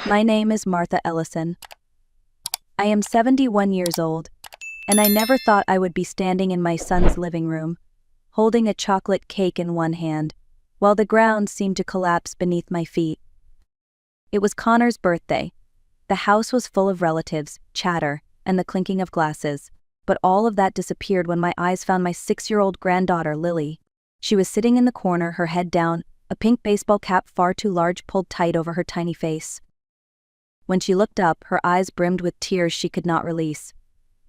My name is Martha Ellison. I am 71 years old, and I never thought I would be standing in my son's living room, holding a chocolate cake in one hand, while the ground seemed to collapse beneath my feet. It was Connor's birthday. The house was full of relatives, chatter, and the clinking of glasses, but all of that disappeared when my eyes found my 6-year-old granddaughter, Lily. She was sitting in the corner, her head down, a pink baseball cap far too large pulled tight over her tiny face. When she looked up, her eyes brimmed with tears she could not release.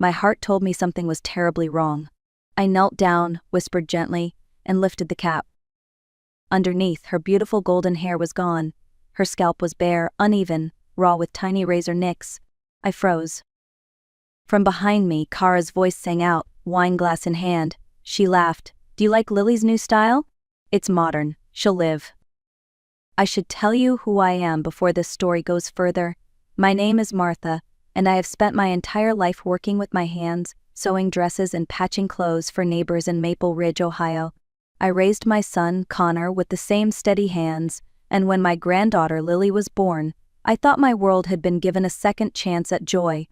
My heart told me something was terribly wrong. I knelt down, whispered gently, and lifted the cap. Underneath, her beautiful golden hair was gone. Her scalp was bare, uneven, raw with tiny razor nicks. I froze. From behind me, Kara's voice sang out, wine glass in hand. She laughed. "Do you like Lily's new style? It's modern. She'll live." I should tell you who I am before this story goes further. My name is Martha, and I have spent my entire life working with my hands, sewing dresses and patching clothes for neighbors in Maple Ridge, Ohio. I raised my son, Connor, with the same steady hands, and when my granddaughter Lily was born, I thought my world had been given a second chance at joy.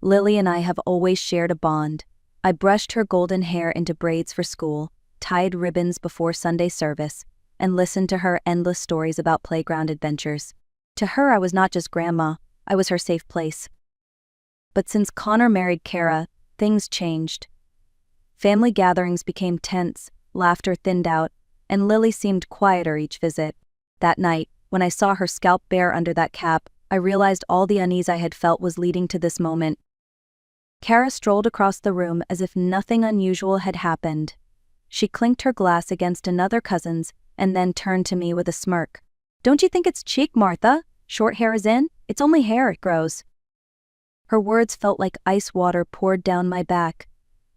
Lily and I have always shared a bond. I brushed her golden hair into braids for school, tied ribbons before Sunday service, and listened to her endless stories about playground adventures. To her, I was not just grandma, I was her safe place. But since Connor married Kara, things changed. Family gatherings became tense, laughter thinned out, and Lily seemed quieter each visit. That night, when I saw her scalp bare under that cap, I realized all the unease I had felt was leading to this moment. Kara strolled across the room as if nothing unusual had happened. She clinked her glass against another cousin's and then turned to me with a smirk. "Don't you think it's chic, Martha? Short hair is in? It's only hair, it grows." Her words felt like ice water poured down my back.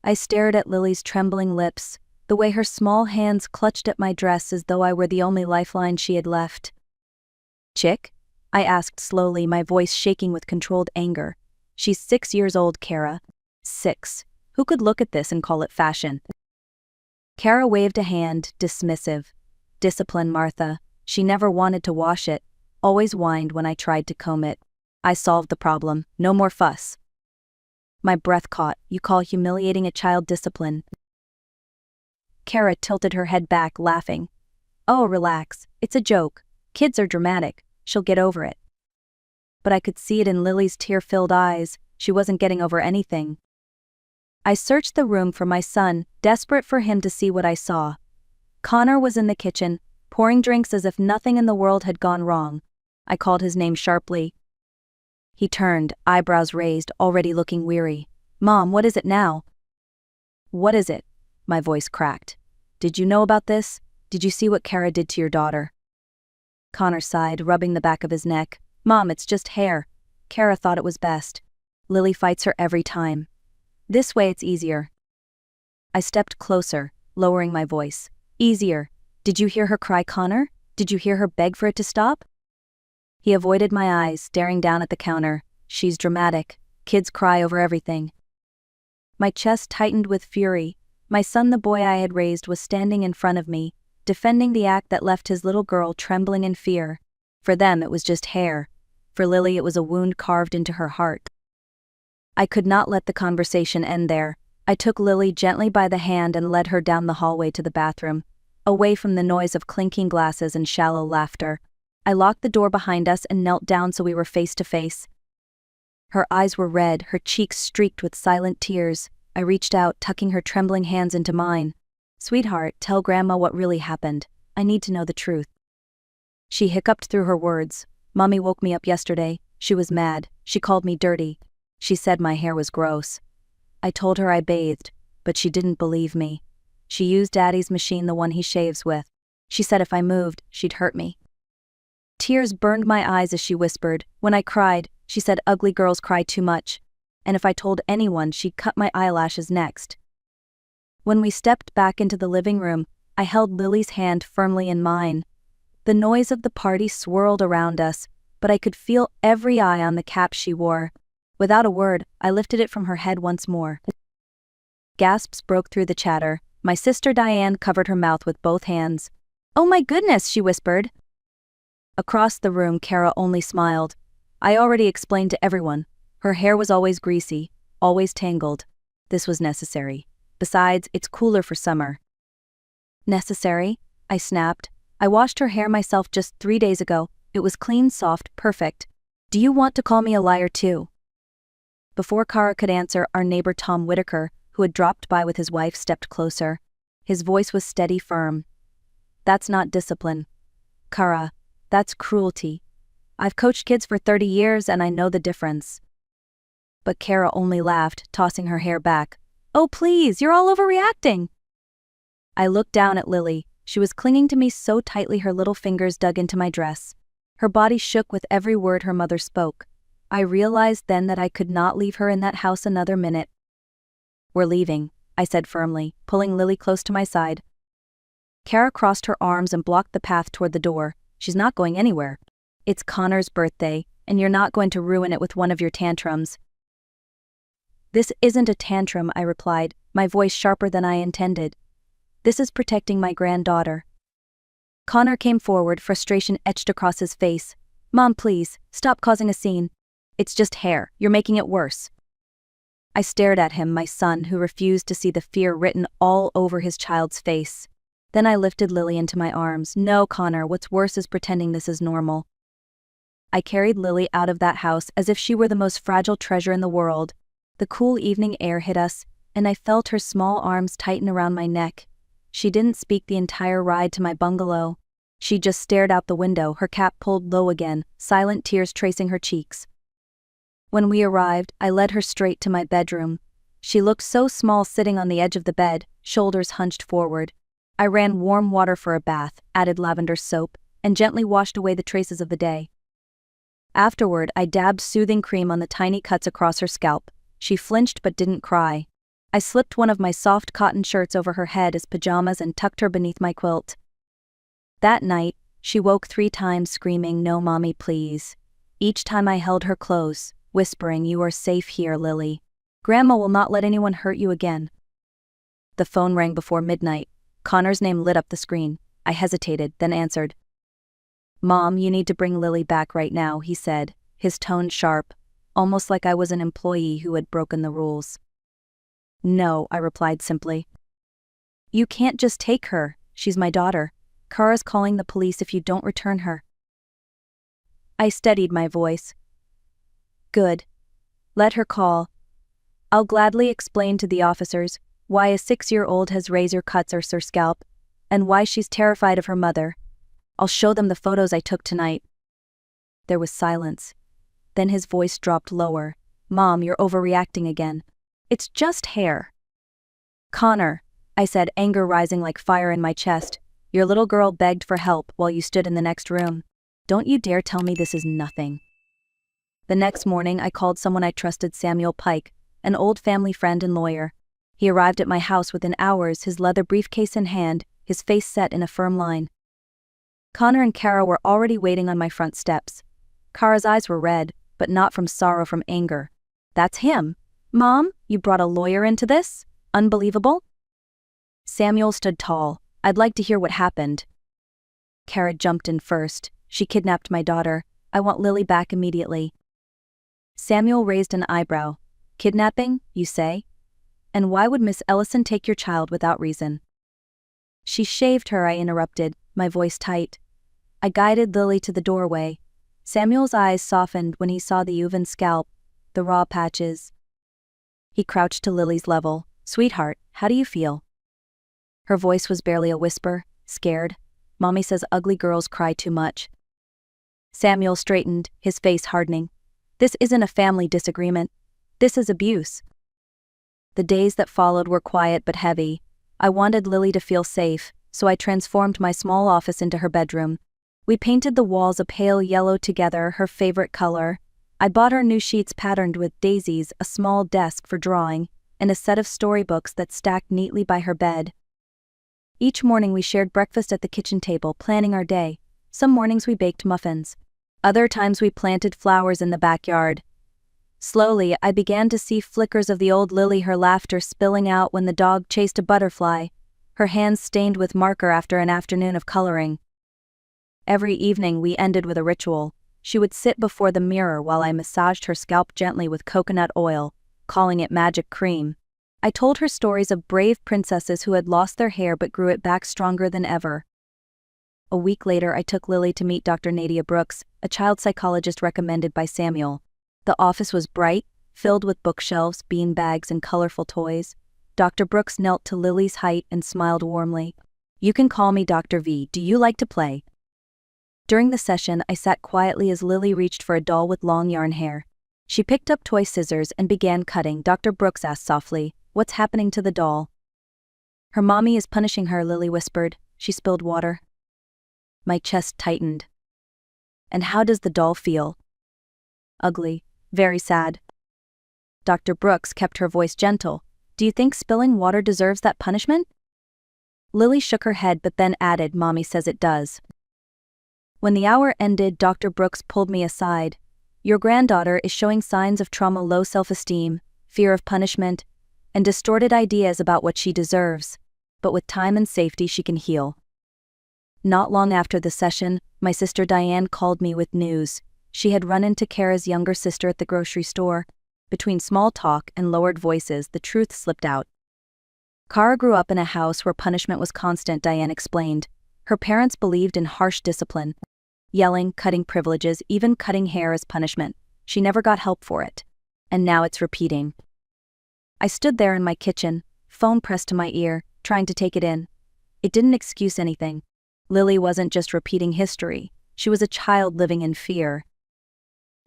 I stared at Lily's trembling lips, the way her small hands clutched at my dress as though I were the only lifeline she had left. "Chick?" I asked slowly, my voice shaking with controlled anger. "She's 6 years old, Kara. 6. Who could look at this and call it fashion?" Kara waved a hand, dismissive. "Discipline, Martha. She never wanted to wash it, always whined when I tried to comb it. I solved the problem, no more fuss." My breath caught. "You call humiliating a child discipline?" Kara tilted her head back, laughing. "Oh, relax. It's a joke. Kids are dramatic. She'll get over it." But I could see it in Lily's tear-filled eyes. She wasn't getting over anything. I searched the room for my son, desperate for him to see what I saw. Connor was in the kitchen, pouring drinks as if nothing in the world had gone wrong. I called his name sharply. He turned, eyebrows raised, already looking weary. "Mom, what is it now?" "What is it?" My voice cracked. "Did you know about this? Did you see what Kara did to your daughter?" Connor sighed, rubbing the back of his neck. "Mom, it's just hair. Kara thought it was best. Lily fights her every time. This way it's easier." I stepped closer, lowering my voice. "Easier. Did you hear her cry, Connor? Did you hear her beg for it to stop?" He avoided my eyes, staring down at the counter. "She's dramatic. Kids cry over everything." My chest tightened with fury. My son, the boy I had raised, was standing in front of me, defending the act that left his little girl trembling in fear. For them, it was just hair. For Lily, it was a wound carved into her heart. I could not let the conversation end there. I took Lily gently by the hand and led her down the hallway to the bathroom, away from the noise of clinking glasses and shallow laughter. I locked the door behind us and knelt down so we were face to face. Her eyes were red, her cheeks streaked with silent tears. I reached out, tucking her trembling hands into mine. "Sweetheart, tell Grandma what really happened. I need to know the truth." She hiccuped through her words. "Mommy woke me up yesterday. She was mad. She called me dirty. She said my hair was gross. I told her I bathed, but she didn't believe me. She used Daddy's machine, the one he shaves with. She said if I moved, she'd hurt me." Tears burned my eyes as she whispered. "When I cried, she said ugly girls cry too much. And if I told anyone, she'd cut my eyelashes next." When we stepped back into the living room, I held Lily's hand firmly in mine. The noise of the party swirled around us, but I could feel every eye on the cap she wore. Without a word, I lifted it from her head once more. Gasps broke through the chatter. My sister Diane covered her mouth with both hands. "Oh my goodness," she whispered. Across the room, Kara only smiled. I already explained to everyone. Her hair was always greasy, always tangled. This was necessary. Besides, it's cooler for summer. Necessary? I snapped. I washed her hair myself just 3 days ago. It was clean, soft, perfect. Do you want to call me a liar too? Before Kara could answer, our neighbor Tom Whitaker, who had dropped by with his wife, stepped closer. His voice was steady, firm. That's not discipline. Kara, that's cruelty. I've coached kids for 30 years and I know the difference. But Kara only laughed, tossing her hair back. Oh please, you're all overreacting. I looked down at Lily. She was clinging to me so tightly her little fingers dug into my dress. Her body shook with every word her mother spoke. I realized then that I could not leave her in that house another minute. We're leaving, I said firmly, pulling Lily close to my side. Kara crossed her arms and blocked the path toward the door. She's not going anywhere. It's Connor's birthday, and you're not going to ruin it with one of your tantrums. This isn't a tantrum, I replied, my voice sharper than I intended. This is protecting my granddaughter. Connor came forward, frustration etched across his face. Mom, please, stop causing a scene. It's just hair, you're making it worse. I stared at him, my son, who refused to see the fear written all over his child's face. Then I lifted Lily into my arms. No, Connor, what's worse is pretending this is normal. I carried Lily out of that house as if she were the most fragile treasure in the world. The cool evening air hit us, and I felt her small arms tighten around my neck. She didn't speak the entire ride to my bungalow. She just stared out the window, her cap pulled low again, silent tears tracing her cheeks. When we arrived, I led her straight to my bedroom. She looked so small sitting on the edge of the bed, shoulders hunched forward. I ran warm water for a bath, added lavender soap, and gently washed away the traces of the day. Afterward, I dabbed soothing cream on the tiny cuts across her scalp. She flinched but didn't cry. I slipped one of my soft cotton shirts over her head as pajamas and tucked her beneath my quilt. That night, she woke 3 times screaming, "No, Mommy, please." Each time I held her close, whispering, "You are safe here, Lily. Grandma will not let anyone hurt you again." The phone rang before midnight. Connor's name lit up the screen. I hesitated, then answered. "Mom, you need to bring Lily back right now," he said, his tone sharp, almost like I was an employee who had broken the rules. "No," I replied simply. "You can't just take her. She's my daughter. Kara's calling the police if you don't return her." I steadied my voice. "Good. Let her call. I'll gladly explain to the officers why a 6-year-old has razor cuts on her scalp, and why she's terrified of her mother. I'll show them the photos I took tonight." There was silence. Then his voice dropped lower. "Mom, you're overreacting again. It's just hair." "Connor," I said, anger rising like fire in my chest, "your little girl begged for help while you stood in the next room. Don't you dare tell me this is nothing." The next morning, I called someone I trusted, Samuel Pike, an old family friend and lawyer. He arrived at my house within hours, his leather briefcase in hand, his face set in a firm line. Connor and Kara were already waiting on my front steps. Kara's eyes were red, but not from sorrow, from anger. "That's him. Mom, you brought a lawyer into this? Unbelievable." Samuel stood tall. "I'd like to hear what happened." Kara jumped in first. "She kidnapped my daughter. I want Lily back immediately." Samuel raised an eyebrow. "Kidnapping, you say? And why would Miss Ellison take your child without reason?" "She shaved her," I interrupted, my voice tight. I guided Lily to the doorway. Samuel's eyes softened when he saw the uneven scalp, the raw patches. He crouched to Lily's level. "Sweetheart, how do you feel?" Her voice was barely a whisper. "Scared. Mommy says ugly girls cry too much." Samuel straightened, his face hardening. "This isn't a family disagreement. This is abuse." The days that followed were quiet but heavy. I wanted Lily to feel safe, so I transformed my small office into her bedroom. We painted the walls a pale yellow together, her favorite color. I bought her new sheets patterned with daisies, a small desk for drawing, and a set of storybooks that stacked neatly by her bed. Each morning we shared breakfast at the kitchen table, planning our day. Some mornings we baked muffins. Other times we planted flowers in the backyard. Slowly, I began to see flickers of the old Lily, her laughter spilling out when the dog chased a butterfly, her hands stained with marker after an afternoon of coloring. Every evening we ended with a ritual. She would sit before the mirror while I massaged her scalp gently with coconut oil, calling it magic cream. I told her stories of brave princesses who had lost their hair but grew it back stronger than ever. A week later, I took Lily to meet Dr. Nadia Brooks, a child psychologist recommended by Samuel. The office was bright, filled with bookshelves, bean bags, and colorful toys. Dr. Brooks knelt to Lily's height and smiled warmly. "You can call me Dr. V. Do you like to play?" During the session, I sat quietly as Lily reached for a doll with long yarn hair. She picked up toy scissors and began cutting. Dr. Brooks asked softly, "What's happening to the doll?" "Her mommy is punishing her," Lily whispered. "She spilled water." My chest tightened. "And how does the doll feel?" "Ugly. Very sad." Dr. Brooks kept her voice gentle. "Do you think spilling water deserves that punishment?" Lily shook her head but then added, "Mommy says it does." When the hour ended, Dr. Brooks pulled me aside. "Your granddaughter is showing signs of trauma, low self-esteem, fear of punishment, and distorted ideas about what she deserves. But with time and safety she can heal." Not long after the session, my sister Diane called me with news. She had run into Kara's younger sister at the grocery store. Between small talk and lowered voices, the truth slipped out. Kara grew up in a house where punishment was constant, Diane explained. Her parents believed in harsh discipline. Yelling, cutting privileges, even cutting hair as punishment. She never got help for it. And now it's repeating. I stood there in my kitchen, phone pressed to my ear, trying to take it in. It didn't excuse anything. Lily wasn't just repeating history. She was a child living in fear.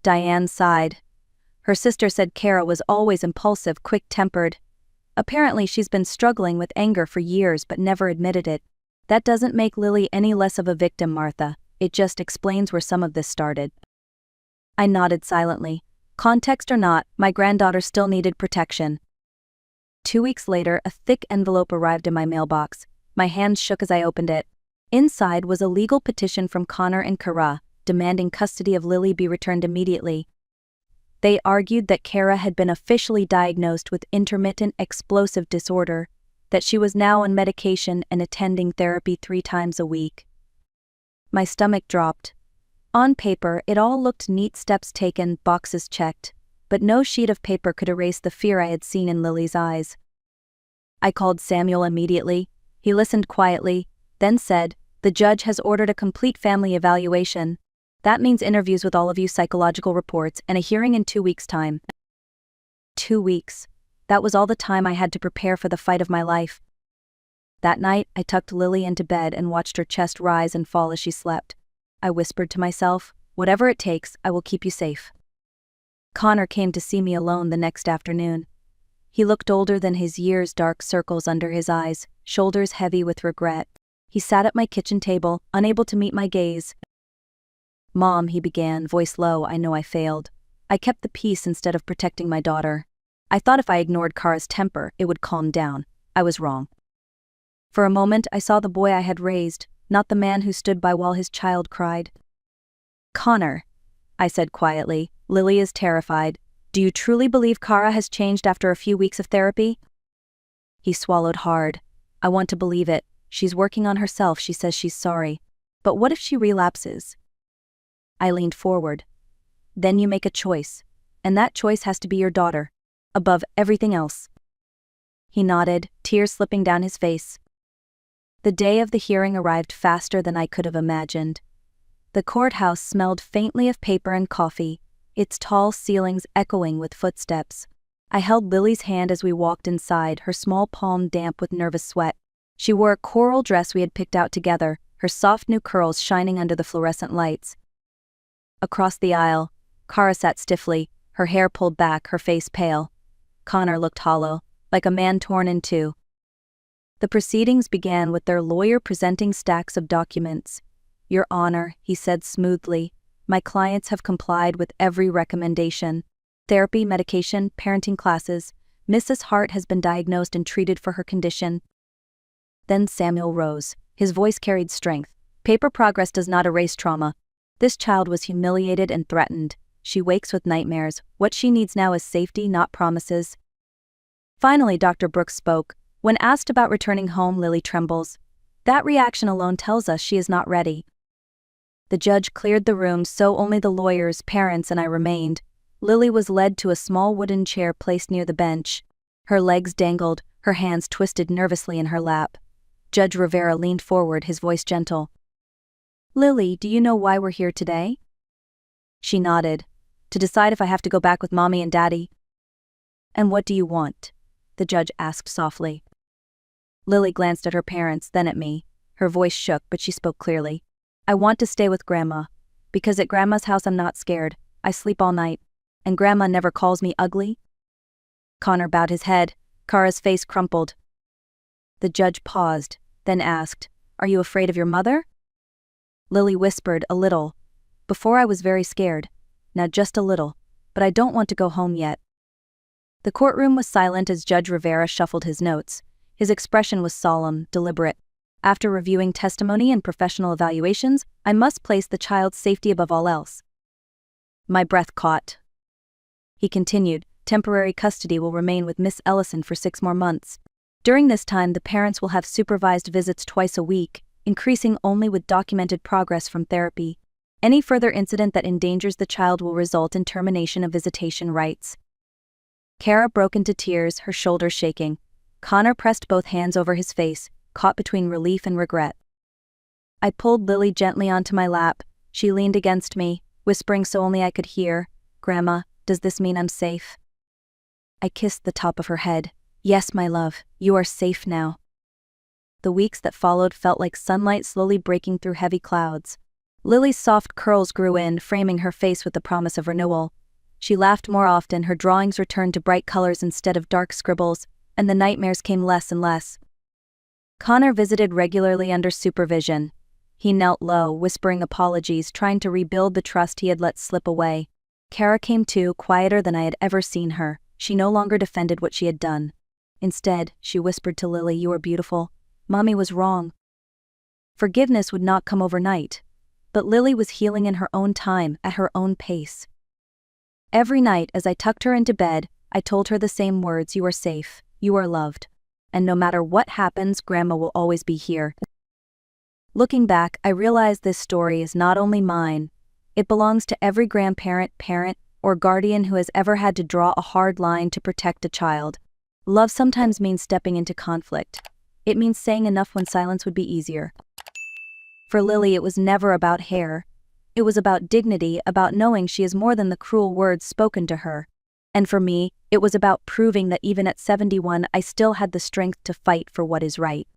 Diane sighed. Her sister said Kara was always impulsive, quick-tempered. Apparently she's been struggling with anger for years but never admitted it. That doesn't make Lily any less of a victim, Martha. It just explains where some of this started. I nodded silently. Context or not, my granddaughter still needed protection. 2 weeks later, a thick envelope arrived in my mailbox. My hands shook as I opened it. Inside was a legal petition from Connor and Kara, demanding custody of Lily be returned immediately. They argued that Kara had been officially diagnosed with intermittent explosive disorder, that she was now on medication and attending therapy 3 times a week. My stomach dropped. On paper, it all looked neat, steps taken, boxes checked, but no sheet of paper could erase the fear I had seen in Lily's eyes. I called Samuel immediately. He listened quietly, then said, "The judge has ordered a complete family evaluation. That means interviews with all of you, psychological reports, and a hearing in 2 weeks' time." 2 weeks. That was all the time I had to prepare for the fight of my life. That night, I tucked Lily into bed and watched her chest rise and fall as she slept. I whispered to myself, "Whatever it takes, I will keep you safe." Connor came to see me alone the next afternoon. He looked older than his years, dark circles under his eyes, shoulders heavy with regret. He sat at my kitchen table, unable to meet my gaze. "Mom," he began, voice low. "I know I failed. I kept the peace instead of protecting my daughter. I thought if I ignored Kara's temper, it would calm down. I was wrong." For a moment, I saw the boy I had raised, not the man who stood by while his child cried. "Connor," I said quietly, "Lily is terrified. Do you truly believe Kara has changed after a few weeks of therapy?" He swallowed hard. "I want to believe it. She's working on herself. She says she's sorry. But what if she relapses?" I leaned forward. "Then you make a choice. And that choice has to be your daughter. Above everything else." He nodded, tears slipping down his face. The day of the hearing arrived faster than I could have imagined. The courthouse smelled faintly of paper and coffee, its tall ceilings echoing with footsteps. I held Lily's hand as we walked inside, her small palm damp with nervous sweat. She wore a coral dress we had picked out together, her soft new curls shining under the fluorescent lights. Across the aisle, Kara sat stiffly, her hair pulled back, her face pale. Connor looked hollow, like a man torn in two. The proceedings began with their lawyer presenting stacks of documents. "Your Honor," he said smoothly, "my clients have complied with every recommendation. Therapy, medication, parenting classes. Mrs. Hart has been diagnosed and treated for her condition." Then Samuel rose. His voice carried strength. "Paper progress does not erase trauma. This child was humiliated and threatened. She wakes with nightmares. What she needs now is safety, not promises." Finally, Dr. Brooks spoke. When asked about returning home, Lily trembles. That reaction alone tells us she is not ready. The judge cleared the room so only the lawyers, parents, and I remained. Lily was led to a small wooden chair placed near the bench. Her legs dangled, her hands twisted nervously in her lap. Judge Rivera leaned forward, his voice gentle. "Lily, do you know why we're here today?" She nodded. "To decide if I have to go back with Mommy and Daddy." "And what do you want?" the judge asked softly. Lily glanced at her parents, then at me. Her voice shook, but she spoke clearly. "I want to stay with Grandma. Because at Grandma's house I'm not scared. I sleep all night. And Grandma never calls me ugly." Connor bowed his head. Kara's face crumpled. The judge paused, then asked, "Are you afraid of your mother?" Lily whispered, "A little. Before I was very scared. Now just a little. But I don't want to go home yet." The courtroom was silent as Judge Rivera shuffled his notes. His expression was solemn, deliberate. "After reviewing testimony and professional evaluations, I must place the child's safety above all else." My breath caught. He continued, "Temporary custody will remain with Miss Ellison for 6 more months. During this time, the parents will have supervised visits twice a week, increasing only with documented progress from therapy. Any further incident that endangers the child will result in termination of visitation rights." Kara broke into tears, her shoulders shaking. Connor pressed both hands over his face, caught between relief and regret. I pulled Lily gently onto my lap. She leaned against me, whispering so only I could hear, "Grandma, does this mean I'm safe?" I kissed the top of her head. "Yes, my love, you are safe now." The weeks that followed felt like sunlight slowly breaking through heavy clouds. Lily's soft curls grew in, framing her face with the promise of renewal. She laughed more often, her drawings returned to bright colors instead of dark scribbles, and the nightmares came less and less. Connor visited regularly under supervision. He knelt low, whispering apologies, trying to rebuild the trust he had let slip away. Kara came too, quieter than I had ever seen her. She no longer defended what she had done. Instead, she whispered to Lily, "You are beautiful. Mommy was wrong." Forgiveness would not come overnight. But Lily was healing in her own time, at her own pace. Every night, as I tucked her into bed, I told her the same words: "You are safe, you are loved. And no matter what happens, Grandma will always be here." Looking back, I realize this story is not only mine. It belongs to every grandparent, parent, or guardian who has ever had to draw a hard line to protect a child. Love sometimes means stepping into conflict. It means saying enough when silence would be easier. For Lily, it was never about hair. It was about dignity, about knowing she is more than the cruel words spoken to her. And for me, it was about proving that even at 71, I still had the strength to fight for what is right.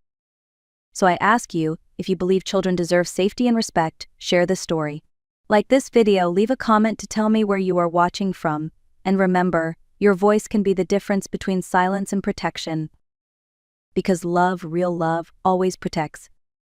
So I ask you, if you believe children deserve safety and respect, share this story. Like this video, leave a comment to tell me where you are watching from. And remember, your voice can be the difference between silence and protection. Because love, real love, always protects.